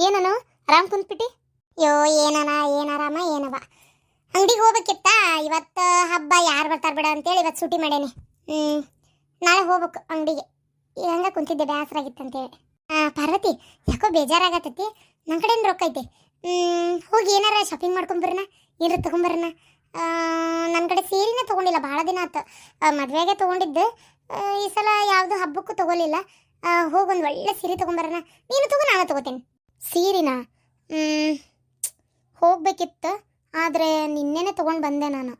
ಏನನು ಆರಾಮ್ ಕುಂತ್ಬಿಟ್ಟಿ? ಯೋ ಏನಾರಾಮ ಏನವ. ಅಂಗಡಿಗೆ ಹೋಗ್ಬೇಕಿತ್ತ, ಇವತ್ತು ಹಬ್ಬ ಯಾರು ಬರ್ತಾರೆ ಬಿಡ ಅಂತೇಳಿ ಇವತ್ತು ಸೂಟಿ ಮಾಡೇನಿ. ನಾಳೆ ಹೋಗ್ಬೇಕು ಅಂಗಡಿಗೆ. ಹಂಗ ಕುಂತಿದ್ದೆ, ಬೇಸರ ಆಗಿತ್ತಂತೇಳಿ. ಪಾರ್ವತಿ, ಯಾಕೋ ಬೇಜಾರಾಗತ್ತೈತಿ. ನನ್ನ ಕಡೆಯಿಂದ ರೊಕ್ಕ ಐತಿ. ಹೋಗಿ ಏನಾರ ಶಾಪಿಂಗ್ ಮಾಡ್ಕೊಂಬರ್ನ, ಏನಾರ ತೊಗೊಂಬರ್ನ. ನನ್ನ ಕಡೆ ಸೀರೆನೇ ತೊಗೊಂಡಿಲ್ಲ, ಭಾಳ ದಿನ ಆಯ್ತು. ಮದುವೆಗೆ ತೊಗೊಂಡಿದ್ದು, ಈ ಸಲ ಯಾವುದು ಹಬ್ಬಕ್ಕೂ ತೊಗೊಲಿಲ್ಲ. ಹೋಗೊಂದು ಒಳ್ಳೆ ಸೀರೆ ತೊಗೊಂಬರ್ನ. ನೀನು ತಗೋ, ನಾನು ತೊಗೋತೀನಿ ಸೀರೆನಾ. ಹೋಗ್ಬೇಕಿತ್ತು, ಆದರೆ ನಿನ್ನೆನೆ ತೊಗೊಂಡು ಬಂದೆ ನಾನು.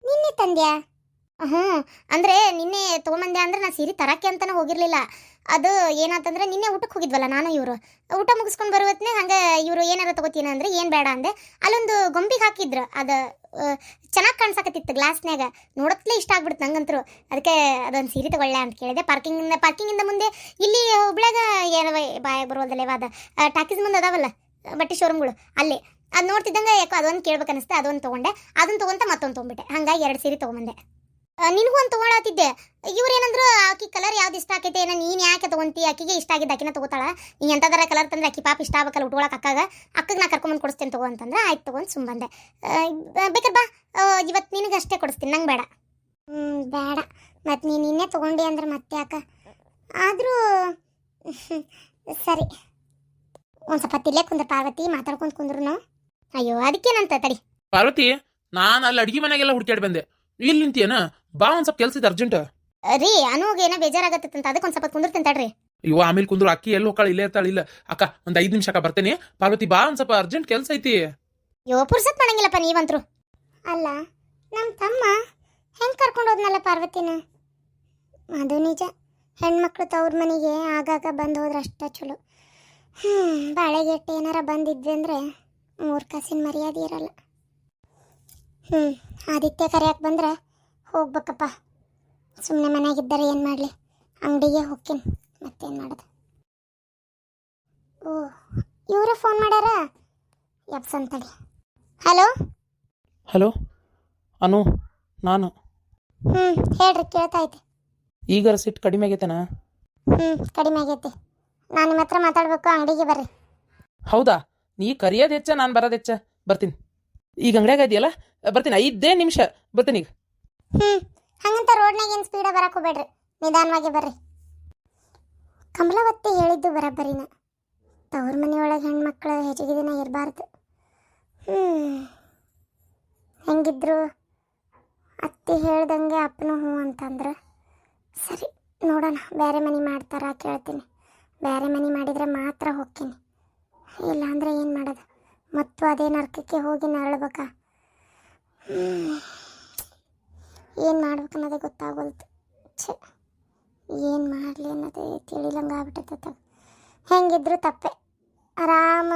ನಿನ್ನೆ ತಂದ್ಯಾ? ಹ್ಞೂ, ಅಂದರೆ ನಿನ್ನೆ ತೊಗೊಂಬಂದೆ. ಅಂದರೆ ನಾನು ಸೀರೆ ತರಕ್ಕೆ ಅಂತಲೇ ಹೋಗಿರಲಿಲ್ಲ. ಅದು ಏನಾತಂದ್ರೆ ನಿನ್ನೆ ಊಟಕ್ಕೆ ಹೋಗಿದ್ವಲ್ಲ ನಾನು ಇವರು. ಊಟ ಮುಗಿಸ್ಕೊಂಡು ಬರುವತ್ನೇ ಹಂಗೆ ಇವರು ಏನಾರು ತೊಗೋತೀನಿ ಅಂದರೆ ಏನು ಬೇಡ ಅಂದೆ. ಅಲ್ಲೊಂದು ಗೊಂಬಿಗೆ ಹಾಕಿದ್ರು, ಅದು ಚೆನ್ನಾಗಿ ಕಾಣಿಸಕತ್ತಿತ್ತು ಗ್ಲಾಸ್ನ್ಯಾಗ. ನೋಡತ್ಲೇ ಇಷ್ಟ ಆಗ್ಬಿಡ್ತು ನಂಗಂತರು. ಅದಕ್ಕೆ ಅದೊಂದು ಸೀರೆ ತಗೊಳ್ಳೆ ಅಂತ ಕೇಳಿದೆ. ಪಾರ್ಕಿಂಗಿಂದ ಮುಂದೆ ಇಲ್ಲಿ ಹುಬ್ಳ್ಯಾಗ ಏನವ ಬಾಯಾಗ ಬರೋದಲ್ಲ ಇವಾದ ಟಾಕೀಸ್ ಮುಂದೆ ಅದಾವಲ್ಲ ಬಟ್ಟೆ ಶೋರೂಮ್ಗಳು, ಅಲ್ಲಿ ಅದು ನೋಡ್ತಿದ್ದಂಗೆ ಯಾಕೋ ಅದೊಂದು ಕೇಳ್ಬೇಕು ಅನಿಸ್ತೆ. ಅದೊಂದು ತೊಗೊಂಡೆ. ಅದನ್ನು ತೊಗೊಂತ ಮತ್ತೊಂದು ತೊಗೊಂಬಿಟ್ಟೆ. ಹಂಗಾಗಿ 2 ಸೀರೆ ತೊಗೊಂಬಂದೆ. ನಿನಗೂ ಒಂದು ತೊಗೊಳತ್ತಿದ್ದೆ. ಇವ್ರು ಏನಂದ್ರು, ಆಕಿ ಕಲರ್ ಯಾವ್ದು ಇಷ್ಟ ಆಕೈತೆ ಏನೋ, ನೀನು ಯಾಕೆ ತೊಗೊಂತಿ, ಆಕಿಗೆ ಇಷ್ಟ ಆಗಿದ್ದು ಆಕಿನ ತೊಗೋತಾಳ. ನೀನು ಎಂಥದಾರ ಕಲರ್ ತಂದ್ರೆ ಆಕಿ ಪಾಪ ಇಷ್ಟ ಆಗ್ಬೇಕಲ್ಲ ಉಟ್ಕೊಳಕ್ಕೆ. ಅಕ್ಕಗೆ ನಾ ಕರ್ಕೊಂಬಂದು ಕೊಡಿಸ್ತೇನೆ ತಗೋ ಅಂತಂದ್ರೆ ಆಯ್ತು ತೊಗೊಂಡು ಸುಮ್ಮಂದೆ. ಬೇಕಾದ್ರೆ ಬಾ, ಇವತ್ತು ನಿನಗೆ ಅಷ್ಟೇ ಕೊಡಿಸ್ತೀನಿ, ನಂಗೆ ಬೇಡ. ಬೇಡ, ಮತ್ತು ನೀನು ನಿನ್ನೆ ತೊಗೊಂಡಿ ಅಂದ್ರೆ ಮತ್ತೆ ಯಾಕ. ಆದರೂ ಸರಿ, ಒಂದು ಸ್ವಲ್ಪ ತಿಲ್ಲೇ ಕುಂದ್ರ ಪಾರ್ವತಿ, ಮಾತಾಡ್ಕೊಂಡು ಕುಂದ್ರು. ಅಯ್ಯೋ ಅದಕ್ಕೇನಂತ ತಡಿ. ಪಾರ್ವತಿ, ನಾನು ಅಲ್ಲಿ ಅಡ್ಗೆ ಮನೆಗೆಲ್ಲ ಹುಡ್ಕ್ಯಾಡಿ ಬಂದೆ. ಇಲ್ಲಿ ನಿಂತಿಯೇನ? ಬಾ, ಒಂದು ಸ್ವಲ್ಪ ಕೆಲಸ ಇದೆ ಅರ್ಜೆಂಟ್. ರೀ, ಅನುಗೆ ಏನೋ ಬೇಜಾರಾಗತ್ತಂತ, ಅದಕ್ಕೆ ಒಂದು ಸ್ವಲ್ಪ ಕುಂದಿರ್ತೀನಿ ತಡ್ರಿ. ಇವ ಆಮೇಲೆ ಕುಂದ್ರು. ಅಕ್ಕಿ ಎಲ್ಲಿ ಹೋಗ್ತಾಳೆ? ಇಲ್ಲೇ ಇರ್ತಾಳೆ. ಇಲ್ಲ ಅಕ್ಕ, ಒಂದು 5 ನಿಮಿಷ ಅಕ್ಕ ಬರ್ತೇನೆ. ಪಾರ್ವತಿ ಬಾ, ಒಂದು ಸ್ವಲ್ಪ ಅರ್ಜೆಂಟ್ ಕೆಲಸ ಐತಿ. ಯೋ ಪುರ್ಸತ್ ಮಾಡಂಗಿಲ್ಲಪ್ಪ ನೀವಂತ್ರು. ಅಲ್ಲ, ನಮ್ಮ ತಮ್ಮ ಹೆಂಗೆ ಕರ್ಕೊಂಡು ಹೋದ್ನಲ್ಲ ಪಾರ್ವತಿನ. ಅದು ನಿಜ, ಹೆಣ್ಮಕ್ಳು ತವ್ರ ಮನೆಗೆ ಆಗಾಗ ಬಂದು ಹೋದ್ರೆ ಅಷ್ಟ ಚಲೋ. ಬಾಳೆಗೆಟ್ಟು ಏನಾರ ಬಂದಿದ್ವಿ ಅಂದರೆ 3 ಕಾಸಿನ ಮರ್ಯಾದೆ ಇರಲ್ಲ. ಆದಿತ್ಯ ಕರೆಯಕ್ಕೆ ಬಂದ್ರೆ ಹೋಗ್ಬೇಕಪ್ಪ. ಸುಮ್ಮನೆ ಮನೆಯಾಗಿದ್ದರೆ ಏನು ಮಾಡಲಿ, ಅಂಗಡಿಗೆ ಹೋಗ್ತೀನಿ, ಮತ್ತೇನು ಮಾಡೋದು. ಓ, ಇವರೇ ಫೋನ್ ಮಾಡ್ಯಾರ. ಎಪ್ಸಂತಡಿ. ಹಲೋ ಹಲೋ ಅನು, ನಾನು. ಹೇಳ್ರಿ, ಕೇಳ್ತಾ ಐತೆ. ಈಗ ಸಿಟ್ಟು ಕಡಿಮೆ ಆಗೈತೆನಾ? ಕಡಿಮೆ ಆಗೈತಿ. ನಾನು ನಿಮ್ಮ ಹತ್ರ ಮಾತಾಡಬೇಕು, ಅಂಗಡಿಗೆ ಬರ್ರಿ. ಹೌದಾ? ನೀ ಕರಿಯೋದು ಹೆಚ್ಚ, ನಾನು ಬರೋದು ಹೆಚ್ಚ. ಬರ್ತೀನಿ. ಈಗ ಅಂಗಡಿಯಾಗ ಇದೆಯಲ್ಲ, ಬರ್ತೀನಿ. 5 ನಿಮಿಷ ಬರ್ತೀನಿ ಈಗ. ಹಂಗಂತ ರೋಡ್ನಾಗ ಏನು ಸ್ಪೀಡ ಬರಕ್ಕೆ ಹೋಗ್ಬೇಡ್ರಿ, ನಿಧಾನವಾಗಿ ಬರ್ರಿ. ಕಮಲಾವತಿ ಹೇಳಿದ್ದು ಬರಬ್ಬರಿನ. ತವ್ರ ಮನೆಯೊಳಗೆ ಹೆಣ್ಮಕ್ಳು ಹೆಚ್ಚಿಗೆ ದಿನ ಇರಬಾರ್ದು. ಹೆಂಗಿದ್ರು ಅತ್ತಿ ಹೇಳ್ದಂಗೆ ಅಪ್ಪನೂ ಹ್ಞೂ ಅಂತಂದ್ರೆ ಸರಿ. ನೋಡೋಣ, ಬೇರೆ ಮನೆ ಮಾಡ್ತಾರ ಕೇಳ್ತೀನಿ. ಬೇರೆ ಮನೆ ಮಾಡಿದರೆ ಮಾತ್ರ ಹೋಗ್ತೀನಿ, ಇಲ್ಲಾಂದರೆ ಏನು ಮಾಡೋದು. ಮತ್ತು ಅದೇ ನರ್ಕಕ್ಕೆ ಹೋಗಿ ನರಳ್ಬೇಕಾ? ಏನು ಮಾಡ್ಬೇಕು ಅನ್ನೋದೇ ಗೊತ್ತಾಗೋಲ್ತು. ಛೆ, ಏನು ಮಾಡಲಿ ಅನ್ನೋದೇ ತಿಳಿಲಂಗೆ ಆಗ್ಬಿಟ್ಟೈತೆ. ಹೆಂಗಿದ್ರು ತಪ್ಪೆ. ಆರಾಮ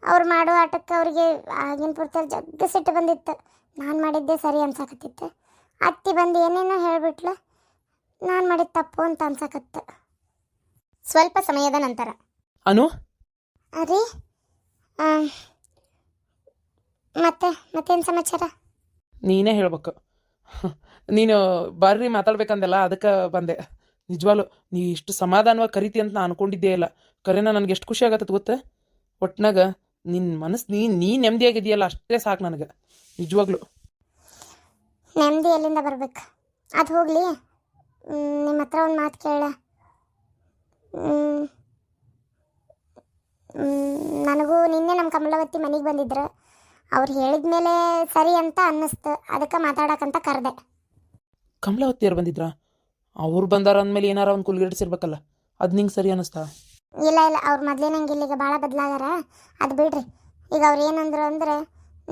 ಅವ್ರು ಮಾಡೋ ಆಟಕ್ಕೆ ಅವ್ರಿಗೆ ಆಗಿನ ಪೂರ್ತಿಯಲ್ಲಿ ಜಗ್ಗ ಸಿಟ್ಟು ಬಂದಿತ್ತು. ನಾನು ಮಾಡಿದ್ದೆ ಸರಿ ಅನ್ಸಕತ್ತಿತ್ತು. ಅತ್ತಿ ಬಂದು ಏನೇನೋ ಹೇಳಿಬಿಟ್ಲು, ನಾನು ಮಾಡಿದ ತಪ್ಪು ಅಂತ ಅನ್ಸಕತ್ತು. ಸ್ವಲ್ಪ ಸಮಯದ ನಂತರ. ಅನು, ಅರಿ, ಮತ್ತೇನು ಸಮಾಚಾರ? ನೀನೇ ಹೇಳ್ಬೇಕು. ನೀನು ಬರ್ರಿ ಮಾತಾಡ್ಬೇಕಂದಲ್ಲ, ಅದಕ್ಕೆ ಬಂದೆ. ನಿಜವಾಗ್ಲು ನೀ ಇಷ್ಟು ಸಮಾಧಾನವಾಗಿ ಕರಿತಿ ಅಂತ ನಾನು ಅನ್ಕೊಂಡಿದ್ದೇ ಇಲ್ಲ. ಕರೆನ ನನಗೆ ಎಷ್ಟು ಖುಷಿ ಆಗತ್ತೆ ಗೊತ್ತಾ? ಒಟ್ನಾಗ ನಿನ್ನ ಮನಸ್ಸು ನೀ ನೆಮ್ಮದಿಯಾಗಿದೆಯಲ್ಲ, ಅಷ್ಟೇ ಸಾಕು ನನಗೆ. ನಿಜವಾಗ್ಲು ನೆಮ್ಮದಿ ಎಲ್ಲಿಂದ ಬರ್ಬೇಕು? ಅದು ಹೋಗಲಿ, ನಿಮ್ಮ ಹತ್ರ ಒಂದು ಮಾತು ಕೇಳ. ನನಗೂ ನಿನ್ನೆ ನಮ್ಮ ಕಮಲಾವತಿ ಮನೆಗೆ ಬಂದಿದ್ರು. ಅವ್ರು ಹೇಳಿದ ಮೇಲೆ ಸರಿ ಅಂತ ಅನ್ನಿಸ್ತು, ಅದಕ್ಕೆ ಮಾತಾಡೋಕ್ಕಂತ ಕರೆದೆ. ಕಮಲಾವತಿಯರು ಬಂದಿದ್ರಾ? ಅವ್ರು ಬಂದಾರ ಅಂದಮೇಲೆ ಏನಾರ ಒಂದು ಕುಲ್ಗಿಡಿಸಿರ್ಬೇಕಲ್ಲ, ಅದು ನಿಂಗೆ ಸರಿ ಅನ್ನಿಸ್ತಾ? ಇಲ್ಲ, ಅವ್ರು ಮೊದಲೇ ನಂಗೆ ಇಲ್ಲಿಗೆ ಭಾಳ ಬದಲಾಗ್ಯಾರ. ಅದು ಬಿಡ್ರಿ. ಈಗ ಅವ್ರು ಏನಂದ್ರು ಅಂದರೆ,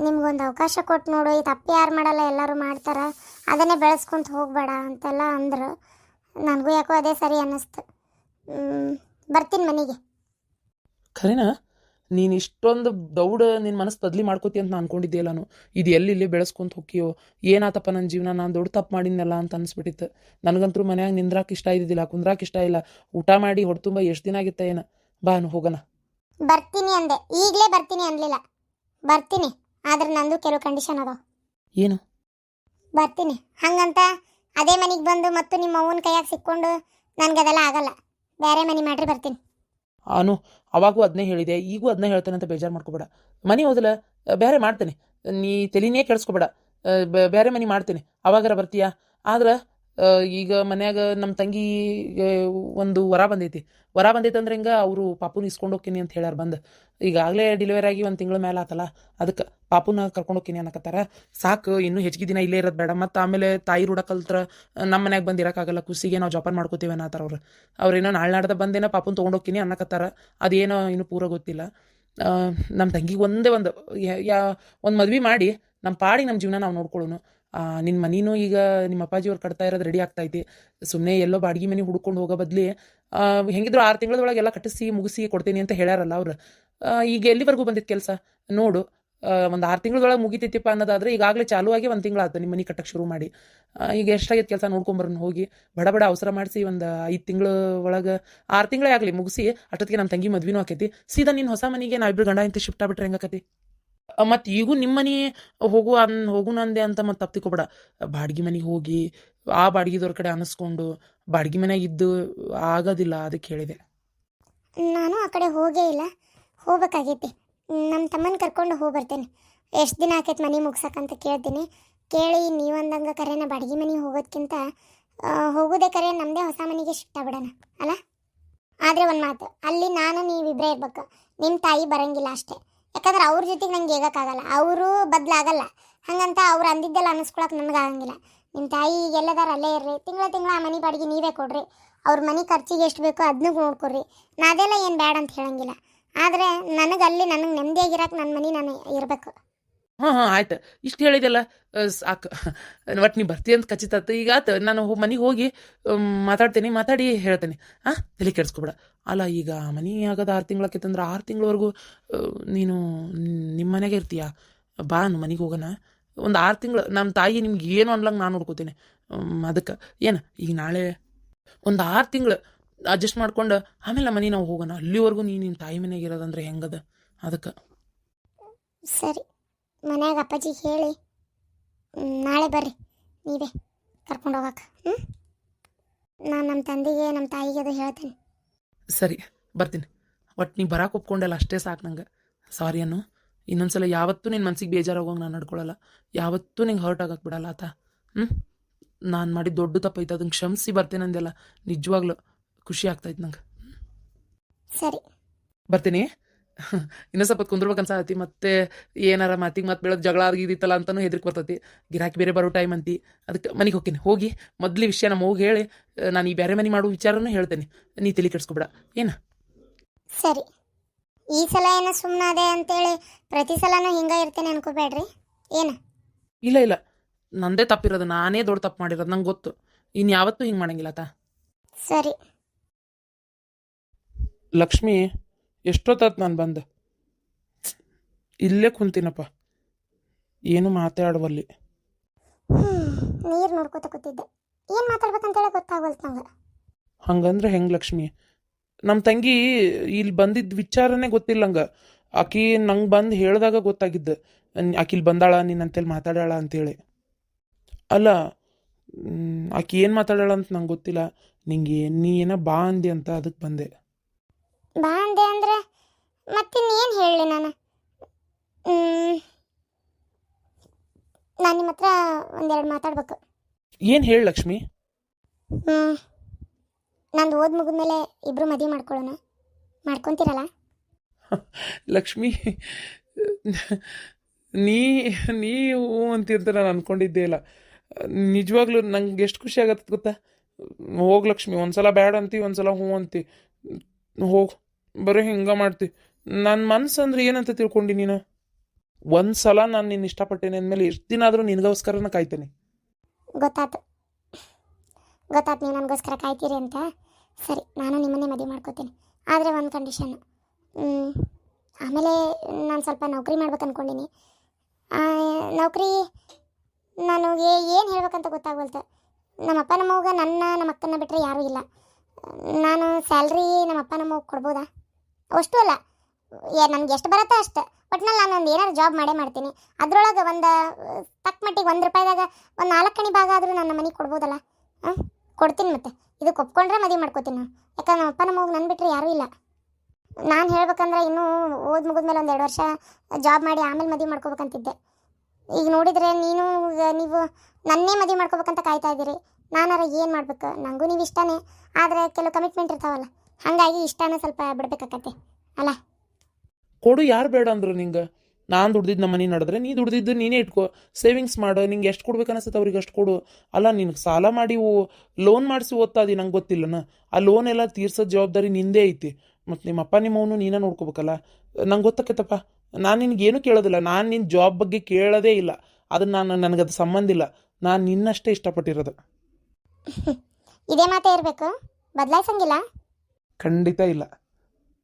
ನಿಮ್ಗೊಂದು ಅವಕಾಶ ಕೊಟ್ಟು ನೋಡು, ಈ ತಪ್ಪು ಯಾರು ಮಾಡಲ್ಲ, ಎಲ್ಲರೂ ಮಾಡ್ತಾರೆ, ಅದನ್ನೇ ಬೆಳೆಸ್ಕೊಂತ ಹೋಗಬೇಡ ಅಂತೆಲ್ಲ ಅಂದರು. ನನಗೂ ಯಾಕೋ ಅದೇ ಸರಿ ಅನ್ನಿಸ್ತು. ಬರ್ತೀನಿ ಮನೆಗೆ. ಖರೇನಾ? ನೀನು ಇಷ್ಟೊಂದು ದೌಡ ನಿನ್ನ ಮನಸ್ಸು ಬದಲಿ ಮಾಡ್ಕೋತಿ ಅಂತ ನಾನು ಅನ್ಕೊಂಡಿದ್ದೆ. ನಾನು ಇದು ಎಲ್ಲಿ ಬೆಳೆಸ್ಕೊಂತ ಹೋಗಿಯೋ, ಏನಾತಪ್ಪ ನನ್ನ ಜೀವನ, ನಾನು ದೊಡ್ಡ ತಪ್ಪು ಮಾಡಿದ್ನಲ್ಲ ಅಂತ ಅನಿಸ್ಬಿಟ್ಟಿತ್ತು. ನನಗಂತೂ ಮನ್ಯಾಗ ನಿಂದ್ರಾಕೆ ಇಷ್ಟ ಇದ್ದಿದ್ದಿಲ್ಲ, ಕುಂದ್ರಾಕೆ ಇಷ್ಟ ಇಲ್ಲ. ಊಟ ಮಾಡಿ ಹೊಟ್ಟೆ ತುಂಬ ಎಷ್ಟು ದಿನ ಆಗಿತ್ತ ಏನ. ಬಾ ಹೋಗೋಣ. ಬರ್ತೀನಿ ಅಂದೆ, ಈಗಲೇ ಬರ್ತೀನಿ ಅನ್ಲಿಲ್ಲ. ಬರ್ತೀನಿ, ಆದ್ರೆ ನಂದು ಕೆಲವು ಕಂಡೀಷನ್ ಅದಾವ. ಏನು? ಬರ್ತೀನಿ ಹಂಗಂತ ಅದೇ ಮನೆಗೆ ಬಂದು ಮತ್ತು ನಿಮ್ಮ ಅವ್ವನ ಕೈಯಾಗ ಸಿಕ್ಕೊಂಡು ನನಗದೆಲ್ಲ ಆಗಲ್ಲ. ಬೇರೆ ಮನೆ ಮಾಡ್ರಿ, ಬರ್ತೀನಿ. ಅನು, ಅವಾಗೂ ಅದನ್ನೇ ಹೇಳಿದೆ, ಈಗೂ ಅದನ್ನೇ ಹೇಳ್ತೇನೆ ಅಂತ ಬೇಜಾರು ಮಾಡ್ಕೋಬೇಡ. ಮನೆ ಹೋದಲ್ಲ ಬೇರೆ ಮಾಡ್ತೇನೆ, ನೀ ತಲೆನೇ ಕೆಡಿಸ್ಕೋಬೇಡ. ಬೇರೆ ಮನೆ ಮಾಡ್ತೇನೆ, ಅವಾಗಾರ ಬರ್ತೀಯಾ. ಆದ್ರೆ ಈಗ ಮನ್ಯಾಗ ನಮ್ಮ ತಂಗಿಗೆ ಒಂದು ವರ ಬಂದೈತಿ. ವರ ಬಂದೈತೆ ಅಂದ್ರೆ ಹಿಂಗೆ ಅವರು ಪಾಪುನ ಇಸ್ಕೊಂಡು ಹೋಗ್ತೀನಿ ಅಂತ ಹೇಳ್ಯಾರ ಬಂದು. ಈಗಾಗಲೇ ಡೆಲಿವರಿ ಆಗಿ ಒಂದು ತಿಂಗಳ ಮೇಲೆ ಆತಲ್ಲ, ಅದಕ್ಕೆ ಪಾಪುನ ಕರ್ಕೊಂಡು ಹೋಗ್ತೀನಿ ಅನ್ನಕತ್ತಾರ. ಸಾಕು, ಇನ್ನೂ ಹೆಚ್ಚಿಗೆ ದಿನ ಇಲ್ಲೇ ಇರೋದು ಬೇಡ. ಮತ್ತು ಆಮೇಲೆ ತಾಯಿ ರೂಢ ಕಲ್ತ್ರ ನಮ್ಮ ಮನ್ಯಾಗ ಬಂದು ಇರೋಕ್ಕಾಗಲ್ಲ, ಖುಷಿಗೆ ನಾವು ಜೋಪಾನ ಮಾಡ್ಕೋತೀವಿ ಅನ್ನತ್ತಾರ ಅವ್ರು. ಅವ್ರೇನೋ ನಾಳೆ ನಾಡ್ದ ಬಂದೇನೋ ಪಾಪುನ ತೊಗೊಂಡು ಹೋಗ್ತೀನಿ ಅನ್ನಕತ್ತಾರ. ಅದೇನೋ ಇನ್ನೂ ಪೂರ ಗೊತ್ತಿಲ್ಲ. ನಮ್ಮ ತಂಗಿಗೆ ಒಂದೇ ಒಂದು ಒಂದು ಮದ್ವೆ ಮಾಡಿ ನಮ್ಮ ಪಾಡಿಗೆ ನಮ್ಮ ಜೀವನ ನಾವು ನೋಡ್ಕೊಳ್ಳೋನು. ನಿನ್ನ ಮನಿನೂ ಈಗ ನಿಮ್ಮ ಅಪ್ಪಾಜಿಯವ್ರು ಕಟ್ತಾ ಇರೋದು ರೆಡಿ ಆಗ್ತೈತಿ. ಸುಮ್ಮನೆ ಎಲ್ಲೋ ಬಾಡಿಗೆ ಮನೆ ಹುಡ್ಕೊಂಡು ಹೋಗೋ ಬದಲಿ ಹೆಂಗಿದ್ರು 6 ತಿಂಗಳದೊಳಗೆ ಎಲ್ಲ ಕಟ್ಟಿಸಿ ಮುಗಿಸಿ ಕೊಡ್ತೀನಿ ಅಂತ ಹೇಳ್ಯಾರಲ್ಲ ಅವ್ರು. ಈಗ ಎಲ್ಲಿವರೆಗೂ ಬಂದಿತ್ತು ಕೆಲಸ ನೋಡು. ಒಂದು 6 ತಿಂಗಳದೊಳಗೆ ಮುಗಿತೈತಿಪ್ಪ ಅನ್ನೋದಾದ್ರೆ ಈಗಾಗಲೇ ಚಾಲೂ ಆಗಿ 1 ತಿಂಗಳಾಯ್ತು ನಿಮ್ಮ ಮನೆ ಕಟ್ಟಕ್ಕೆ ಶುರು ಮಾಡಿ. ಈಗ ಎಷ್ಟಾಗೈತೆ ಕೆಲಸ ನೋಡ್ಕೊಂಬರೋಣ ಹೋಗಿ. ಬಡ ಬಡ ಅವಸರ ಮಾಡಿಸಿ ಒಂದು 5 ತಿಂಗಳ ಒಳಗೆ 6 ತಿಂಗಳೇ ಆಗಲಿ ಮುಗಿಸಿ ಅಷ್ಟೊತ್ತಿಗೆ ನಮ್ಮ ತಂಗಿ ಮದ್ವೆನೂ ಆಕೈತಿ. ಸೀದಾ ನಿನ್ನ ಹೊಸ ಮನೆಗೆ ನಾವಿಬ್ರು ಗಂಡ ಇಂತ ಶಿಫ್ಟ್ ಆಗ್ಬಿಟ್ರೆ ಹೆಂಗಾಕತಿ. ಮತ್ತು ಈಗೂ ನಿಮ್ಮ ಮನೆ ಹೋಗುಣ ಅಂದೆ ಅಂತ ಮತ್ತೆ ತಪ್ಪಿಕೋಬೇಡ. ಬಾಡಿಗೆ ಮನೆಗೆ ಹೋಗಿ ಆ ಬಾಡಿಗೆದವ್ರ ಕಡೆ ಅನಿಸ್ಕೊಂಡು ಬಾಡಿಗೆ ಮನೆಯಾಗ ಇದ್ದು ಆಗೋದಿಲ್ಲ, ಅದಕ್ಕೆ ಹೇಳಿದೆ. ನಾನು ಆ ಕಡೆ ಹೋಗೇ ಇಲ್ಲ, ಹೋಗ್ಬೇಕಾಗೈತಿ. ನಮ್ಮ ತಮ್ಮನ ಕರ್ಕೊಂಡು ಹೋಗಿ ಬರ್ತೇನೆ. ಎಷ್ಟು ದಿನ ಆಕೈತೆ ಮನೆ ಮುಗ್ಸಕ್ಕಂತ ಕೇಳ್ತೀನಿ. ಕೇಳಿ ನೀವಂದಂಗೆ ಕರೆನ ಬಾಡಿಗೆ ಮನೆಗೆ ಹೋಗೋದ್ಕಿಂತ ಹೋಗೋದೇ ಕರೆ ನಮ್ಮದೇ ಹೊಸ ಮನೆಗೆ ಶಿಫ್ಟ್ ಆಗ್ಬಿಡೋಣ ಅಲ್ಲ. ಆದರೆ ಒಂದು ಮಾತು, ಅಲ್ಲಿ ನಾನು ನೀವಿಬ್ಬರೇ ಇರ್ಬೇಕು, ನಿಮ್ಮ ತಾಯಿ ಬರೋಂಗಿಲ್ಲ ಅಷ್ಟೇ. ಯಾಕಂದ್ರೆ ಅವ್ರ ಜೊತೆಗೆ ನಂಗೆ ಹೇಗೋಕ್ಕಾಗಲ್ಲ, ಅವರು ಬದಲಾಗಲ್ಲ. ಹಾಗಂತ ಅವ್ರು ಅಂದಿದ್ದೆಲ್ಲ ಅನ್ನಿಸ್ಕೊಳಕ್ಕೆ ನನಗೆ ಆಗಂಗಿಲ್ಲ. ನಿಮ್ಮ ತಾಯಿ ಎಲ್ಲದಾರ ಅಲ್ಲೇ ಇರ್ರಿ, ತಿಂಗಳ ಆ ಮನೆ ಬಾಡಿಗೆ ನೀವೇ ಕೊಡ್ರಿ, ಅವ್ರ ಮನೆ ಖರ್ಚಿಗೆ ಎಷ್ಟು ಬೇಕೋ ಅದನ್ನೂ ನೋಡ್ಕೊಡ್ರಿ. ನಾ ಅದೆಲ್ಲ ಏನು ಬೇಡ ಅಂತ ಹೇಳಂಗಿಲ್ಲ. ಆದರೆ ನನಗೆ ನೆಮ್ಮದಿಯಾಗಿರಕ್ಕೆ ನನ್ನ ಮನೆ ನಾನು ಇರಬೇಕು. ಹಾಂ ಆಯ್ತು, ಇಷ್ಟು ಹೇಳಿದೆಲ್ಲ ಸಾಕು. ಒಟ್ಟು ನೀ ಬರ್ತೀಯ ಅಂತ ಖಚಿತ ಆಯ್ತು. ಈಗ ಆತು, ನಾನು ಮನೆಗೆ ಹೋಗಿ ಮಾತಾಡಿ ಹೇಳ್ತೇನೆ. ತಲೆ ಕೆಡಿಸ್ಕೊಬೇಡ. ಅಲ್ಲ, ಈಗ ಮನೆ ಆಗೋದು 6 ತಿಂಗಳಾಕೈತಂದ್ರೆ 6 ತಿಂಗಳವರೆಗೂ ನೀನು ನಿಮ್ಮ ಮನೆಗೆ ಇರ್ತೀಯ. ಬಾ ಮನೆಗೆ ಹೋಗೋಣ ಒಂದು 6 ತಿಂಗಳು. ನಮ್ಮ ತಾಯಿ ನಿಮ್ಗೆ ಏನು ಅನ್ಲಂಗೆ ನಾನು ನೋಡ್ಕೋತೀನಿ. ಅದಕ್ಕೆ ಏನು ಈಗ ನಾಳೆ ಒಂದು 6 ತಿಂಗಳು ಅಡ್ಜಸ್ಟ್ ಮಾಡ್ಕೊಂಡು ಆಮೇಲೆ ನಮ್ಮ ಮನೆ ನಾವು ಹೋಗೋಣ. ಅಲ್ಲಿವರೆಗೂ ನಿಮ್ಮ ತಾಯಿ ಮನೆಗೆ ಇರೋದಂದ್ರೆ ಹೆಂಗದ, ಅದಕ್ಕೆ. ಸರಿ, ಮನ್ಯಾಗ ಅಪ್ಪಾಜಿಗೆ ಹೇಳಿ ನಾಳೆ ಬರ್ರಿ, ನೀವೇ ಕರ್ಕೊಂಡು ಹೋಗಕ್ಕೆ. ನಾನು ನಮ್ಮ ತಂದೆಗೆ ನಮ್ಮ ತಾಯಿಗೆ ಅದು ಹೇಳ್ತೇನೆ. ಸರಿ, ಬರ್ತೀನಿ. ಒಟ್ಟು ನೀ ಬರಕ್ಕೆ ಒಪ್ಕೊಂಡೆಲ್ಲ ಅಷ್ಟೇ ಸಾಕು ನಂಗೆ. ಸಾರಿ ಅನ್ನು. ಇನ್ನೊಂದ್ಸಲ ಯಾವತ್ತೂ ನಿನ್ನ ಮನ್ಸಿಗೆ ಬೇಜಾರಾಗೋಂಗೆ ನಾನು ನಡ್ಕೊಳ್ಳಲ್ಲ. ಯಾವತ್ತೂ ನಿಂಗೆ ಹರ್ಟ್ ಆಗಕ್ಕೆ ಬಿಡಲ್ಲ ಆತ. ನಾನು ಮಾಡಿ ದೊಡ್ಡ ತಪ್ಪೈತೆ, ಅದನ್ನು ಕ್ಷಮಿಸಿ ಬರ್ತೇನೆ ಅಂದೆಲ್ಲ. ನಿಜವಾಗ್ಲೂ ಖುಷಿ ಆಗ್ತಾಯಿತ್ತು ನಂಗೆ. ಸರಿ, ಬರ್ತೀನಿ. ಇನ್ನೂ ಸ್ವಲ್ಪ ಕುಂದ್ರಬೇಕು ಅನ್ಸತಿ. ಮತ್ತೆ ಏನಾರ ಮಾತಿಗೆ ಮತ್ತೆ ಬೆಳೆದು ಜಗಳ ಆಗಿದ್ದಿತ್ತಲ್ಲ ಅಂತಲೂ ಹೆದರಿಕೆ ಬರ್ತೈತಿ. ಗಿರಾಕಿ ಬೇರೆ ಬರೋ ಟೈಮ್ ಅಂತಿ. ಅದಕ್ಕೆ ಮನೆಗೆ ಹೋಗ್ತೀನಿ. ಹೋಗಿ ಮೊದಲು ವಿಷಯ ನಮ್ಮ ಹೋಗಿ ಹೇಳಿ ನಾನು ಈ ಬೇರೆ ಮನೆ ಮಾಡೋ ವಿಚಾರನೂ ಹೇಳ್ತೇನೆ. ನೀ ತಲೆ ಕೆಡಿಸ್ಕೊಬೇಡ ಏನು. ಸರಿ, ಈ ಸಲ ಏನೋ ಸುಮ್ಮನಾದೆ ಅಂತೇಳಿ ಪ್ರತಿ ಸಲನೂ ಹಿಂಗೆ ಇರ್ತೇನೆ ಅನ್ಕೋಬೇಡ್ರಿ ಏನು. ಇಲ್ಲ, ನಂದೇ ತಪ್ಪಿರೋದು, ನಾನೇ ದೊಡ್ಡ ತಪ್ಪು ಮಾಡಿರೋದು, ನಂಗೆ ಗೊತ್ತು. ಇನ್ನು ಯಾವತ್ತೂ ಹಿಂಗೆ ಮಾಡಂಗಿಲ್ಲ ಆತ. ಸರಿ. ಲಕ್ಷ್ಮಿ, ಎಷ್ಟೊತ್ತಾತು ನಾನು ಬಂದೆ? ಇಲ್ಲೇ ಕುಂತೀನಪ್ಪ, ಏನು ಮಾತಾಡುವಲ್ಲಿ. ನೀರು ನೋಡ್ಕೋತ ಕೂತಿದ್ದೆ, ಏನು ಮಾತಾಡ್ಬೇಕಂತೇಳಿ ಗೊತ್ತಾಗಲ್ತು ನಂಗೆ. ಹಂಗಂದ್ರೆ ಹೆಂಗೆ ಲಕ್ಷ್ಮಿ? ನಮ್ಮ ತಂಗಿ ಇಲ್ಲಿ ಬಂದಿದ್ದ ವಿಚಾರನೇ ಗೊತ್ತಿಲ್ಲ ಹಂಗೆ. ಆಕಿ ನಂಗೆ ಬಂದು ಹೇಳಿದಾಗ ಗೊತ್ತಾಗಿದ್ದು ಆಕಿ ಇಲ್ಲಿ ಬಂದಾಳ, ನೀನಂತೇಳಿ ಮಾತಾಡಾಳ ಅಂತೇಳಿ. ಅಲ್ಲ, ಆಕಿ ಏನು ಮಾತಾಡಾಳ ಅಂತ ನಂಗೆ ಗೊತ್ತಿಲ್ಲ. ನಿಂಗೆ ನೀ ಏನೋ ಬಾ ಅಂದಿ ಅಂತ ಅದಕ್ಕೆ ಬಂದೆ. ಬಾ ಅಂದೆ ಅಂದರೆ ಮತ್ತಿನ್ನೇನು ಹೇಳಲಿ ನಾನು? ನಿಮ್ಮ ಹತ್ರ ಒಂದೆರಡು ಮಾತಾಡ್ಬೇಕು. ಏನು ಹೇಳಿ ಲಕ್ಷ್ಮಿ? ನಂದು ಓದ್ ಮುಗಿದ್ಮೇಲೆ ಇಬ್ಬರು ಮದುವೆ ಮಾಡ್ಕೊಳ್ಳೋಣ, ಮಾಡ್ಕೊತೀರಲ್ಲ? ಲಕ್ಷ್ಮಿ, ನೀವು ಅಂತಿರ್ತ ನಾನು ಅಂದ್ಕೊಂಡಿದ್ದೇ ಇಲ್ಲ. ನಿಜವಾಗ್ಲೂ ನಂಗೆ ಎಷ್ಟು ಖುಷಿ ಆಗತ್ತೆ ಗೊತ್ತಾ? ಹೋಗಿ ಲಕ್ಷ್ಮಿ, ಒಂದ್ಸಲ ಬ್ಯಾಡ ಅಂತಿ, ಒಂದ್ಸಲ ಹ್ಞೂ ಅಂತಿ. ಹೋಗಿ ಬರೀ ಹಿಂಗೆ ಮಾಡ್ತಿ. ನನ್ನ ಮನ್ಸು ಅಂದ್ರೆ ಏನಂತ ತಿಳ್ಕೊಂಡು ನೀನು? ಒಂದು ಸಲ ನಾನು ನಿನ್ನ ಇಷ್ಟಪಟ್ಟೇನೆ ಅಂದಮೇಲೆ ಎಷ್ಟು ದಿನ ಆದರೂ ನಿನಗೋಸ್ಕರನ ಕಾಯ್ತೇನೆ. ಗೊತ್ತಾಯ್ತು ನೀವು ನನಗೋಸ್ಕರ ಕಾಯ್ತೀರಿ ಅಂತ. ಸರಿ, ನಾನು ನಿಮ್ಮನ್ನೇ ಮದುವೆ ಮಾಡ್ಕೋತೀನಿ. ಆದರೆ ಒಂದು ಕಂಡೀಷನ್ನು. ಆಮೇಲೆ ನಾನು ಸ್ವಲ್ಪ ನೌಕರಿ ಮಾಡ್ಬೇಕು ಅಂದ್ಕೊಂಡೀನಿ. ನೌಕರಿ ನನಗೆ ಏನು ಹೇಳ್ಬೇಕಂತ ಗೊತ್ತಾಗವಲ್ತು. ನಮ್ಮ ಅಪ್ಪ ನಮ್ಮವ್ಗ ನಮ್ಮ ಅಕ್ಕನ ಬಿಟ್ಟರೆ ಯಾರೂ ಇಲ್ಲ. ನಾನು ಸ್ಯಾಲ್ರಿ ನಮ್ಮ ಅಪ್ಪ ನಮ್ಮವ್ಗೆ ಕೊಡ್ಬೋದಾ? ಅಷ್ಟು ಅಲ್ಲ, ನನಗೆ ಎಷ್ಟು ಬರುತ್ತೋ ಅಷ್ಟು. ಒಟ್ನಲ್ಲಿ ನಾನು ಒಂದು ಏನಾದ್ರು ಜಾಬ್ ಮಾಡೇ ಮಾಡ್ತೀನಿ. ಅದರೊಳಗೆ ಒಂದು ತಕ್ಕ ಮಟ್ಟಿಗೆ ₹1 ಒಂದು 4 ಭಾಗ ಆದರೂ ನನ್ನ ಮನೆಗೆ ಕೊಡ್ಬೋದಲ್ಲ? ಕೊಡ್ತೀನಿ. ಮತ್ತೆ ಇದಕ್ಕೆ ಒಪ್ಕೊಂಡ್ರೆ ಮದುವೆ ಮಾಡ್ಕೋತೀನಿ ನಾನು. ಯಾಕಂದ್ರೆ ನಮ್ಮ ಅಪ್ಪ ನಮ್ಮವ್ಗೆ ನನ್ನ ಬಿಟ್ಟರೆ ಯಾರೂ ಇಲ್ಲ. ನಾನು ಹೇಳ್ಬೇಕಂದ್ರೆ ಇನ್ನೂ ಓದ್ ಮುಗಿದ್ಮೇಲೆ ಒಂದು 2 ವರ್ಷ ಜಾಬ್ ಮಾಡಿ ಆಮೇಲೆ ಮದುವೆ ಮಾಡ್ಕೋಬೇಕಂತಿದ್ದೆ. ಈಗ ನೋಡಿದರೆ ನೀವು ನನ್ನೇ ಮದುವೆ ಮಾಡ್ಕೋಬೇಕಂತ ಕಾಯ್ತಾ ಇದ್ದೀರಿ. ನಾನಾರ ಏನು ಮಾಡ್ಬೇಕು? ನನಗೂ ನೀವು ಇಷ್ಟನೇ, ಆದರೆ ಕೆಲವು ಕಮಿಟ್ಮೆಂಟ್ ಇರ್ತಾವಲ್ಲ, ಹಾಗಾಗಿ ಇಷ್ಟನೇ ಸ್ವಲ್ಪ ಬಿಡ್ಬೇಕಾಕತ್ತೆ ಅಲ್ಲ. ಕೊಡು, ಯಾರು ಬೇಡ ಅಂದ್ರು ನಿಂಗೆ? ನಾನು ದುಡ್ದಿದ್ದು ನಮ್ಮ ಮನೆ ನಡೆದ್ರೆ ನೀ ದುಡ್ದಿದ್ದು ನೀನೇ ಇಟ್ಕೋ, ಸೇವಿಂಗ್ಸ್ ಮಾಡು, ನಿಂಗೆ ಎಷ್ಟು ಕೊಡ್ಬೇಕು ಅನಿಸುತ್ತೆ ಅವ್ರಿಗೆ ಅಷ್ಟು ಕೊಡು. ಅಲ್ಲ, ನಿನಗೆ ಸಾಲ ಮಾಡಿ ಲೋನ್ ಮಾಡಿಸಿ ಓದ್ತಾ ಇದ್ದೀನಿ, ನಂಗೆ ಗೊತ್ತಿಲ್ಲನ? ಆ ಲೋನ್ ಎಲ್ಲ ತೀರ್ಸೋದು ಜವಾಬ್ದಾರಿ ನಿಂದೇ ಐತಿ. ಮತ್ತು ನಿಮ್ಮಪ್ಪ ನಿಮ್ಮವನು ನೀನೇ ನೋಡ್ಕೋಬೇಕಲ್ಲ. ನಂಗೆ ಗೊತ್ತಾಕತ್ತಪ್ಪ, ನಾನು ನಿನಗೇನು ಕೇಳೋದಿಲ್ಲ, ನಾನು ನಿನ್ನ ಜಾಬ್ ಬಗ್ಗೆ ಕೇಳೋದೇ ಇಲ್ಲ. ಅದನ್ನು ನನಗದು ಸಂಬಂಧ ಇಲ್ಲ. ನಾನು ನಿನ್ನಷ್ಟೇ ಇಷ್ಟಪಟ್ಟಿರೋದು. ಇದೇ ಮಾತೇ ಇರಬೇಕು, ಬದಲಾಯಿಸಂಗಿಲ್ಲ. ಖಂಡಿತ ಇಲ್ಲ.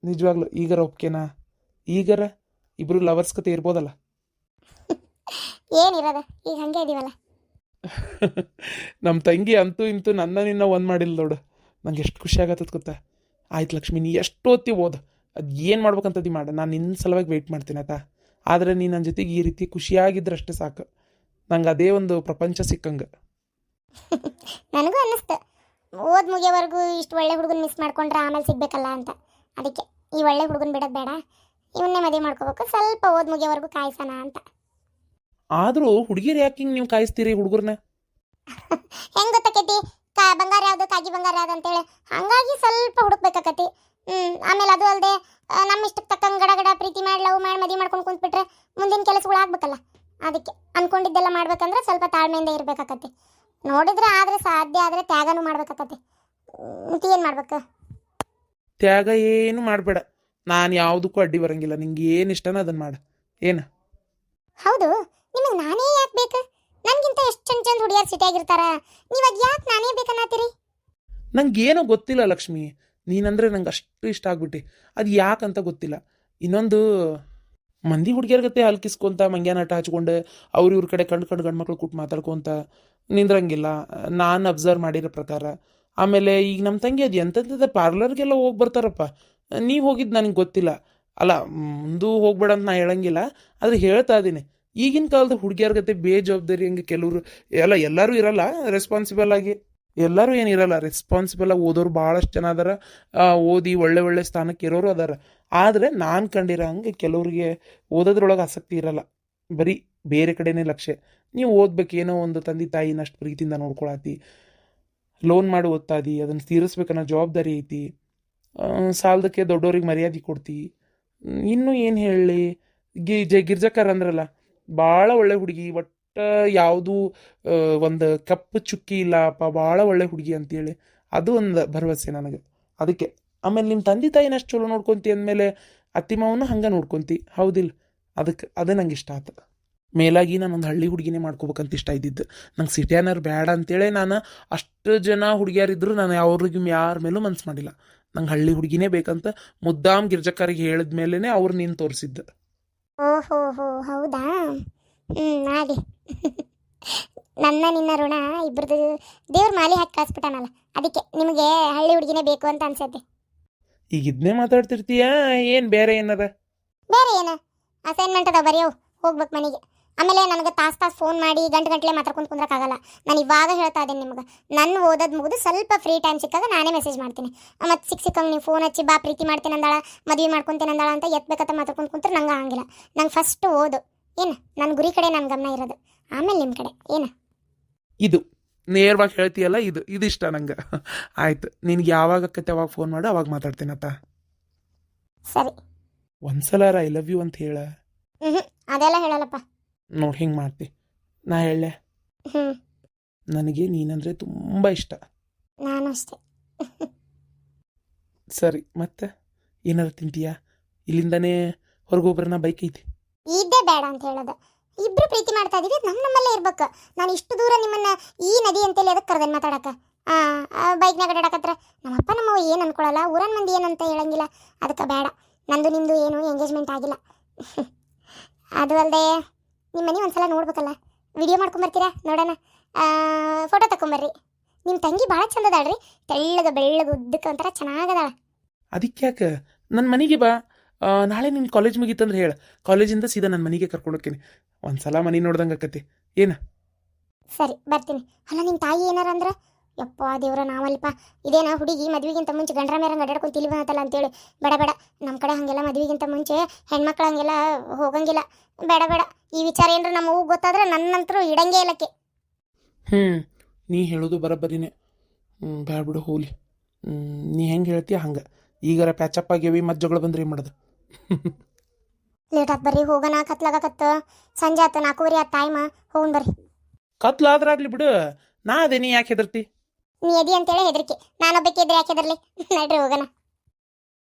ನಿಜವಾಗ್ಲು ಈಗಾರ ಒಪ್ಕೆನಾ? ಈಗಾರ ಇಬ್ರು ಲವರ್ಸ್ ಕತೆ ಇರ್ಬೋದಲ್ಲ. ಏನಿರೋದು, ಈಗ ಹಂಗೆ ಇದೀವಲ್ಲ. ನಮ್ಮ ತಂಗಿ ಅಂತೂ ಇಂತೂ ನಿನ್ನ ಒಂದು ಮಾಡಿಲ್ಲ ನೋಡು. ನಂಗೆ ಎಷ್ಟು ಖುಷಿ ಆಗತ್ತದ ಗೊತ್ತಾ? ಆಯ್ತು ಲಕ್ಷ್ಮಿ, ನೀ ಎಷ್ಟು ಓದ್ತಿ ಓದು, ಅದು ಏನು ಮಾಡ್ಬೇಕಂತದಿ ಮಾಡು, ನಾನು ನಿನ್ನ ಸಲುವಾಗಿ ವೆಯ್ಟ್ ಮಾಡ್ತೀನಿ ಆಯ್ತಾ. ಆದರೆ ನೀನು ನನ್ನ ಜೊತೆಗೆ ಈ ರೀತಿ ಖುಷಿಯಾಗಿದ್ರೆ ಅಷ್ಟೇ ಸಾಕು, ನಂಗೆ ಅದೇ ಒಂದು ಪ್ರಪಂಚ ಸಿಕ್ಕಂಗೆ. ನನಗೂ ಅನ್ನಿಸ್ತು, ಓದ್ ಮುಗಿಯೋವರೆಗೂ ಇಷ್ಟು ಒಳ್ಳೆ ಹುಡುಗನ ಮಿಸ್ ಮಾಡ್ಕೊಂಡ್ರೆ ಆಮೇಲೆ ಸಿಗ್ಬೇಕಲ್ಲ ಅಂತ. ಅದಕ್ಕೆ ಈ ಒಳ್ಳೆ ಹುಡುಗನ ಬಿಡೋದು ಬೇಡ, ಇವನ್ನೇ ಮದುವೆ ಮಾಡ್ಕೋಬೇಕು, ಸ್ವಲ್ಪ ಓದ್ ಮುಗಿಯೋವರೆಗೂ ಕಾಯ್ಸೋಣ ಅಂತ. ಆದರೂ ಹುಡುಗಿರು ಯಾಕೆ ಹಿಂಗೆ ನೀವು ಕಾಯಿಸ್ತೀರಿ ಹುಡುಗರನ್ನ? ಹೆಂಗೆ ಗೊತ್ತಾಕೈತಿ ಬಂಗಾರ ಯಾವುದು ಕಾಗಿ ಬಂಗಾರ ಯಾವ್ದು ಅಂತೇಳಿ, ಹಂಗಾಗಿ ಸ್ವಲ್ಪ ಹುಡುಕ್ಬೇಕಾಕತಿ. ಆಮೇಲೆ ಅದು ಅಲ್ಲದೆ ನಮ್ಮ ಇಷ್ಟಕ್ಕೆ ತಕ್ಕಂಗೆ ಗಡ ಪ್ರೀತಿ ಮಾಡಿ ಲವ್ ಮಾಡಿ ಮದುವೆ ಮಾಡ್ಕೊಂಡು ಕುಂತ್ಬಿಟ್ರೆ ಮುಂದಿನ ಕೆಲಸಗಳು ಆಗ್ಬೇಕಲ್ಲ. ಅದಕ್ಕೆ ಅನ್ಕೊಂಡಿದ್ದೆಲ್ಲ ಮಾಡ್ಬೇಕಂದ್ರೆ ಸ್ವಲ್ಪ ತಾಳ್ಮೆಯಿಂದ ಇರಬೇಕಾಕತಿ. ನೋಡಿದ್ರೆ ಆದರೆ ಸಾಧ್ಯ ಆದರೆ ತ್ಯಾಗನೂ ಮಾಡ್ಬೇಕಾಕತಿ. ಏನು ಮಾಡ್ಬೇಕು? ತ್ಯಾಗ ಏನು ಮಾಡಬೇಡ, ನಾನು ಯಾವುದಕ್ಕೂ ಅಡ್ಡಿ ಬರಂಗಿಲ್ಲ. ನಿಂಗೆ ಏನು ಇಷ್ಟನೋ ಅದನ್ನು ಮಾಡು. ಏನು? ಹೌದು, ನಿಮಗೆ ನಾನೇ ಯಾಕೆ ಬೇಕು? ನನಗಿಂತ ಎಷ್ಟು ಚಂದ ಚಂದ ಹುಡುಗಿಯರು ಸಿಟಿಯಾಗಿರ್ತಾರ, ನೀವು ಅದು ಯಾಕೆ ನಾನೇ ಬೇಕನ್ನತ್ತೀರಿ? ನಂಗೇನೋ ಗೊತ್ತಿಲ್ಲ ಲಕ್ಷ್ಮಿ, ನೀನಂದ್ರೆ ನಂಗೆ ಅಷ್ಟು ಇಷ್ಟ ಆಗ್ಬಿಟ್ಟು, ಅದು ಯಾಕಂತ ಗೊತ್ತಿಲ್ಲ. ಇನ್ನೊಂದು, ಮಂದಿ ಹುಡುಗಿಯರ ಗತೆ ಹಲ್ಕಿಸ್ಕೊಂತ ಮಂಗ್ಯಾನಾಟ ಹಚ್ಕೊಂಡು ಇವ್ರ ಕಡೆ ಕಣ್ಣು ಗಂಡು ಮಕ್ಳು ಕೂಟ್ ಮಾತಾಡ್ಕೊಂತ ನಿಂದ್ರಂಗಿಲ್ಲ, ನಾನು ಅಬ್ಸರ್ವ್ ಮಾಡಿರೋ ಪ್ರಕಾರ. ಆಮೇಲೆ ಈಗ ನಮ್ಮ ತಂಗಿ ಅದು ಎಂಥದ್ದು ಪಾರ್ಲರ್ಗೆಲ್ಲ ಹೋಗಿ ಬರ್ತಾರಪ್ಪ. ನೀವು ಹೋಗಿದ್ದು ನನಗೆ ಗೊತ್ತಿಲ್ಲ. ಅಲ್ಲ, ಮುಂದೂ ಹೋಗ್ಬೇಡ ಅಂತ ನಾ ಹೇಳಂಗಿಲ್ಲ, ಆದರೆ ಹೇಳ್ತಾ ಇದ್ದೀನಿ, ಈಗಿನ ಕಾಲದ ಹುಡುಗಿಯರ ಗತೆ ಬೇಜವಾಬ್ದಾರಿ ಹಂಗೆ ಕೆಲವರು ಎಲ್ಲರೂ ಇರಲ್ಲ ರೆಸ್ಪಾನ್ಸಿಬಲ್ ಆಗಿ. ಎಲ್ಲರೂ ಏನಿರಲ್ಲ ರೆಸ್ಪಾನ್ಸಿಬಲ್ ಆಗಿ ಓದೋರು ಭಾಳಷ್ಟು ಜನ ಅದಾರ, ಓದಿ ಒಳ್ಳೆ ಒಳ್ಳೆ ಸ್ಥಾನಕ್ಕೆ ಇರೋರು ಅದಾರ. ಆದರೆ ನಾನು ಕಂಡಿರೋ ಹಂಗೆ ಕೆಲವ್ರಿಗೆ ಓದೋದ್ರೊಳಗೆ ಆಸಕ್ತಿ ಇರಲ್ಲ, ಬರೀ ಬೇರೆ ಕಡೆನೇ ಲಕ್ಷ್ಯ. ನೀವು ಓದ್ಬೇಕು, ಏನೋ ಒಂದು ತಂದೆ ತಾಯಿನ ಅಷ್ಟು ಪ್ರೀತಿಯಿಂದ ನೋಡ್ಕೊಳತಿ, ಲೋನ್ ಮಾಡಿ ಓದ್ತಾದಿ, ಅದನ್ನು ತೀರಿಸ್ಬೇಕನ್ನೋ ಜವಾಬ್ದಾರಿ ಐತಿ, ಸಾಲದಕ್ಕೆ ದೊಡ್ಡವ್ರಿಗೆ ಮರ್ಯಾದೆ ಕೊಡ್ತಿ. ಇನ್ನೂ ಏನು ಹೇಳಲಿ, ಗಿರ್ಜಕ್ಕರ್ ಅಂದ್ರಲ್ಲ, ಭಾಳ ಒಳ್ಳೆ ಹುಡುಗಿ, ಒಟ್ಟು ಯಾವುದೂ ಒಂದು ಕಪ್ಪು ಚುಕ್ಕಿ ಇಲ್ಲಪ್ಪ, ಭಾಳ ಒಳ್ಳೆ ಹುಡುಗಿ ಅಂತೇಳಿ ಅದು ಒಂದು ಭರವಸೆ ನನಗೆ. ಅದಕ್ಕೆ ಆಮೇಲೆ ನಿಮ್ಮ ತಂದೆ ತಾಯಿನ ಅಷ್ಟು ಚಲೋ ನೋಡ್ಕೊತಿ ಅಂದಮೇಲೆ ಅತ್ತಿ ಮಾವನು ಹಂಗೆ ನೋಡ್ಕೊತಿ, ಹೌದಿಲ್ಲ? ಅದು ನಂಗೆ ಇಷ್ಟ ಆಯ್ತು. ಮೇಲಾಗಿ ನಾನೊಂದು ಹಳ್ಳಿ ಹುಡುಗಿನೇ ಮಾಡ್ಕೋಬೇಕಂತ ಇಷ್ಟ ಇದ್ದಿದ್ದು. ನಂಗೆ ಸಿಟಿಯನ್ನರು ಬೇಡ ಅಂತೇಳಿ ನಾನು ಅಷ್ಟು ಜನ ಹುಡುಗಿಯರಿದ್ರು ನಾನು ಯಾರ ಮೇಲೂ ಮನ್ಸು ಮಾಡಿಲ್ಲ. ನಂಗೆ ಹಳ್ಳಿ ಹುಡುಗಿನೇ ಬೇಕಂತ ಮುದ್ದಾಮ್ ಗಿರ್ಜಕ್ಕರಿಗೆ ಹೇಳಿದ ಮೇಲೇ ಅವ್ರು ನೀನು ತೋರಿಸಿದ್ದು. ಓಹೋ ಹೋ, ಹೌದಾ? ಮಾಡಿ ನಿನ್ನ ಋಣ ಇಬ್ಬರದು ದೇವ್ರ ಮಾಲಿ ಹಾಕಿ ಕಳಿಸ್ಬಿಟ್ಟಾನಲ್ಲ, ಅದಕ್ಕೆ ನಿಮಗೆ ಹಳ್ಳಿ ಹುಡುಗಿನೇ ಬೇಕು ಅಂತ ಅನ್ಸತ್ತೆ. ಈಗ ಇದನ್ನೇ ಮಾತಾಡ್ತಿರ್ತೀಯಾ ಏನು ಬೇರೆ ಏನಾರ? ಬೇರೆ ಏನು ಅಸೈನ್ಮೆಂಟ್ ಅದಾವ ಬರೆಯವು, ಹೋಗ್ಬೇಕು ಮನೆಗೆ. ಆಮೇಲೆ ನನಗೆ ತಾಸು ಫೋನ್ ಮಾಡಿ ಗಂಟೆ ಮಾತಾಡ್ಕೊಂಡು ಕುಂದ್ರಕ್ಕಾಗಲ್ಲ. ನಾನು ಇವಾಗ ಹೇಳ್ತಾ ಇದ್ದೀನಿ ನಿಮ್ಗೆ, ನನ್ನ ಓದೋದು ಮುಗಿದು ಸ್ವಲ್ಪ ಫ್ರೀ ಟೈಮ್ ಸಿಕ್ಕಾಗ ನಾನೇ ಮೆಸೇಜ್ ಮಾಡ್ತೀನಿ. ಮತ್ತು ಸಿಕ್ಕಂಗೆ ನೀವು ಫೋನ್ ಹಚ್ಚಿ ಬಾ ಪ್ರೀತಿ ಮಾಡ್ತೀನಿ ಅಂದಾಳ, ಮದುವೆ ಮಾಡ್ಕೊತೀನಿ ಅಂದಾಳ ಅಂತ ಎತ್ಬೇಕಂತ ಮಾತಾಡ್ಕೊಂಡು ಕುಂತ್ರೆ ನಂಗೆ ಆಗಂಗಿಲ್ಲ. ನಂಗೆ ಫಸ್ಟ್ ಓದು, ಏನು ನನ್ನ ಗುರಿ ಕಡೆ ನನ್ನ ಗಮನ ಇರೋದು, ಆಮೇಲೆ ನಿಮ್ಮ ಕಡೆ ಏನು. ಇದು ನೇರವಾಗಿ ಹೇಳ್ತೀಯಲ್ಲ, ಇದು ಇಷ್ಟ ನಂಗೆ. ಆಯ್ತು, ನಿನ್ಗೆ ಯಾವಾಗ ಆಕತ್ತೆ ಅವಾಗ ಫೋನ್ ಮಾಡು, ಅವಾಗ ಮಾತಾಡ್ತೀನತ್ತ. ಸರಿ, ಒಂದ್ಸಲ ಐ ಲವ್ ಯು ಅಂತ ಹೇಳ. ಅದೆಲ್ಲ ಹೇಳಲ್ಲಪ್ಪ. ನೋಡಿ ಹಿಂಗೆ ಮಾಡ್ತಿ, ನಾ ಹೇಳಲೆ, ನನಗೆ ನೀನಂದರೆ ತುಂಬ ಇಷ್ಟ. ನಾನು ಅಷ್ಟೇ. ಸರಿ, ಮತ್ತೆ ಏನಾರು ತಿಂತೀಯಾ? ಇಲ್ಲಿಂದನೇ ಹೊರಗೋಗ್ಬರೋಣ, ಬೈಕ್ ಐತಿ. ಇದ್ದೇ ಬೇಡ ಅಂತ ಹೇಳೋದು, ಇಬ್ರು ಪ್ರೀತಿ ಮಾಡ್ತಾ ಇದೀವಿ, ನಮ್ಮಲ್ಲೇ ಇರ್ಬೇಕು. ನಾನು ಇಷ್ಟು ದೂರ ನಿಮ್ಮನ್ನ ಈ ನದಿ ಅಂತೇಳಿ ಅದಕ್ಕೆ ಕರೆದೇನು ಮಾತಾಡಕ್ಕೆ? ಬೈಕ್ನಾಗ ಅಡ್ಡಾಡಕತ್ರ ನಮ್ಮಪ್ಪ ನಮ್ಮವ್ವ ಏನು ಅನ್ಕೊಳ್ಳಲ್ಲ, ಊರನ್ ಮಂದಿ ಏನಂತ ಹೇಳಂಗಿಲ್ಲ. ಅದಕ್ಕೆ ಬೇಡ, ನಂದು ನಿಮ್ಮದು ಏನು ಎಂಗೇಜ್ಮೆಂಟ್ ಆಗಿಲ್ಲ. ಅದು ಅಲ್ಲದೆ ನಿಮ್ಮ ಮನೆ ಒಂದ್ಸಲ ನೋಡ್ಬೇಕಲ್ಲ, ವಿಡಿಯೋ ಮಾಡ್ಕೊಂಬರ್ತೀರಾ? ನೋಡೋಣ, ಫೋಟೋ ತಗೊಂಬರ್ರಿ. ನಿಮ್ಮ ತಂಗಿ ಭಾಳ ಚಂದ ಅದಾಳ್ರಿ, ತೆಳ್ಳಗೆ ಬೆಳ್ಳಗೆ ಉದ್ದಕ್ಕೆ ಒಂಥರ ಚೆನ್ನಾಗದಾಳ. ಅದಕ್ಕೆ ಯಾಕೆ ನನ್ನ ಮನೆಗೆ ಬಾ. ನಾಳೆ ನಿನ್ನ ಕಾಲೇಜ್ ಮುಗೀತಂದ್ರೆ ಹೇಳು, ಕಾಲೇಜಿಂದ ಸೀದಾ ನನ್ನ ಮನೆಗೆ ಕರ್ಕೊಂಡು ಹೋಗ್ತೀನಿ. ಒಂದ್ಸಲ ಮನೆ ನೋಡ್ದಂಗೆ ಆಕತಿ, ಏನು? ಸರಿ, ಬರ್ತೀನಿ. ಅಲ್ಲ, ನಿಮ್ಮ ತಾಯಿ ಏನಾರ ಅಂದ್ರೆ ಯಪ್ಪ ದೇವ್ರ ನಾವಲ್ಪ ಇದೇನ ಹುಡುಗಿ ಮದುವೆಗಿಂತ ಮುಂಚೆ ಗಂಡ್ರ ಮೇರಂಗೆ ಅಡ್ಯಾಡ್ಕೊಂಡು ತಿಳಿ ಬಂತಲ್ಲ ಅಂತೇಳಿ ಬೇಡ ಬೇಡ ನಮ್ಮ ಕಡೆ ಹಾಗೆಲ್ಲ ಮದುವೆಗಿಂತ ಮುಂಚೆ ಹೆಣ್ಮಕ್ಳು ಹಂಗೆಲ್ಲ ಹೋಗಂಗಿಲ್ಲ ಬೇಡ ಬೇಡ ಈ ವಿಚಾರ ಏನ್ರ ನಮ್ಮ ಅವ್ಗೆ ಗೊತ್ತಾದ್ರೆ ನನ್ನಂತರೂ ಇಡಂಗೇ ಇಲ್ಲಕ್ಕೆ. ನೀ ಹೇಳೋದು ಬರೋಬ್ಬರಿನೇ. ಬ್ಯಾಡ ಬಿಡು ಹೋಗ್ಲಿ. ನೀ ಹೆಂಗೆ ಹೇಳ್ತೀಯ ಹಂಗೆ. ಈಗಾರ ಪ್ಯಾಚಪ್ ಆಗ್ಯಾವಿ ಮತ್ತೆ ಜಗಳ ಬಂದ್ರೆ ಏನು ಮಾಡೋದು? ಲೇಟ್ ಆತ್ ಬರ್ರಿ ಹೋಗೋಣ, ಕತ್ಲಾಗಕತ್ತ ಸಂಜೆ ಆತ 4:15 ಆತ ಟೈಮ್, ಹೋಗೋಣ ಬರ್ರಿ. ಕತ್ಲಾದ್ರಾಗ್ಲಿ ಬಿಡು, ನಾ ಅದೇ ನೀ ಯಾಕೆ ಹೆದರ್ತಿ? ನೀ ಎದಿ ಅಂತೇಳಿ ಹೆದರಿಕೆ, ನಾನೊಬ್ಬಕ್ಕೆ ಇದ್ರೆ ಯಾಕೆ ಹೆದರ್ಲಿ? ನಡ್ರಿ ಹೋಗೋಣ.